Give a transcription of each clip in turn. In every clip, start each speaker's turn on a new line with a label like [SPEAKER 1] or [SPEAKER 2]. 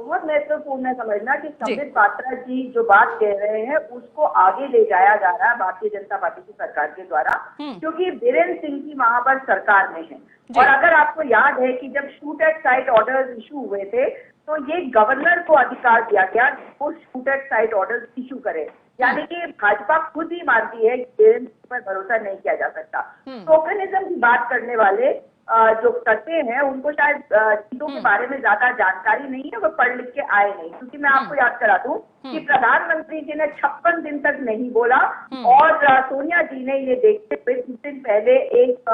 [SPEAKER 1] बहुत महत्वपूर्ण है समझना कि संबित पात्रा जी जो बात कह रहे हैं उसको आगे ले जाया जा रहा है भारतीय जनता पार्टी की सरकार के द्वारा, क्योंकि बीरेन्द्र सिंह की वहां पर सरकार में है। और अगर आपको याद है कि जब shoot at site orders issue हुए थे तो ये गवर्नर को अधिकार दिया गया वो shoot at site orders issue करे, यानी कि भाजपा खुद ही मानती है कि बीरेन्द्र सिंह पर भरोसा नहीं किया जा सकता। टोकनिज्म की बात करने वाले जो करते हैं उनको शायद चीजों के बारे में ज्यादा जानकारी नहीं है, वो पढ़ लिख के आए नहीं। क्योंकि मैं आपको याद करा दूं कि प्रधानमंत्री जी ने 56 दिन तक नहीं बोला और सोनिया जी ने ये देखते हुए कुछ दिन पहले एक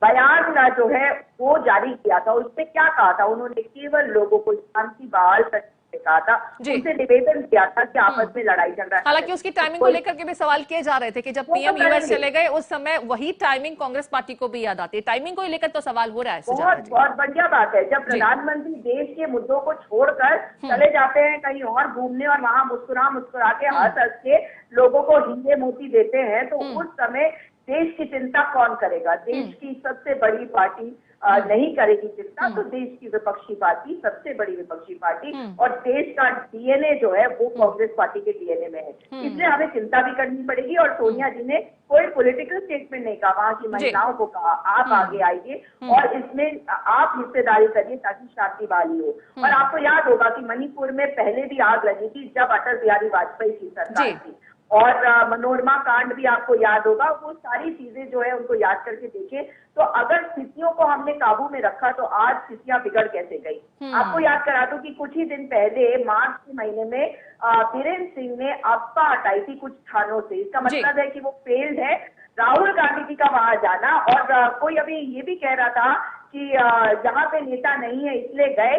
[SPEAKER 1] बयान जो है वो जारी किया था। उसमें क्या कहा था, उन्होंने केवल लोगों को शांति बहाल करने कहा था, उनसे निवेदन किया था कि आपस में लड़ाई झगड़ा।
[SPEAKER 2] हालांकि उसकी टाइमिंग को लेकर के भी सवाल किए जा रहे थे कि जब पीएम यूएस चले गए उस समय वही टाइमिंग कांग्रेस पार्टी को भी याद आती है। टाइमिंग को लेकर तो सवाल हो रहा है।
[SPEAKER 1] बहुत बढ़िया बात है जब प्रधानमंत्री देश के मुद्दों को छोड़कर चले जाते हैं कहीं और घूमने और वहां मुस्कुरा के हंस के लोगों को हीरे मोती देते हैं, तो उस समय देश की चिंता कौन करेगा? देश की सबसे बड़ी पार्टी नहीं करेगी चिंता, तो देश की विपक्षी पार्टी, सबसे बड़ी विपक्षी पार्टी और देश का डीएनए जो है वो कांग्रेस पार्टी के डीएनए में है। इसलिए हमें चिंता भी करनी पड़ेगी। और सोनिया जी ने कोई पॉलिटिकल स्टेटमेंट नहीं कहा, वहां की महिलाओं को कहा आप आगे आइए और इसमें आप हिस्सेदारी करिए ताकि शांति बहाली हो। और आपको याद होगा कि मणिपुर में पहले भी आग लगी थी जब अटल बिहारी वाजपेयी की सरकार थी, और मनोरमा कांड भी आपको याद होगा। वो सारी चीजें जो है उनको याद करके देखें तो अगर स्थितियों को हमने काबू में रखा तो आज स्थितियां बिगड़ कैसे गई। आपको याद करा दूं कि कुछ ही दिन पहले मार्च के महीने में बीरेन्द्र सिंह ने अफवाह हटाई थी कुछ स्थानों से। इसका मतलब है कि वो फेल्ड है राहुल गांधी जी का वहां जाना। और कोई अभी ये भी कह रहा था कि यहाँ पे नेता नहीं है इसलिए गए,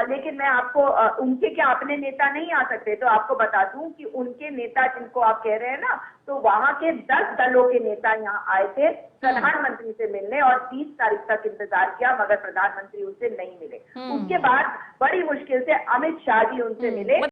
[SPEAKER 1] लेकिन मैं आपको उनके क्या अपने नेता नहीं आ सकते? तो आपको बता दूं कि उनके नेता जिनको आप कह रहे हैं ना, तो वहां के 10 दलों के नेता यहाँ आए थे प्रधानमंत्री से मिलने और 30 तारीख तक इंतजार किया, मगर प्रधानमंत्री उनसे नहीं मिले। उसके बाद बड़ी मुश्किल से अमित शाह जी उनसे मिले।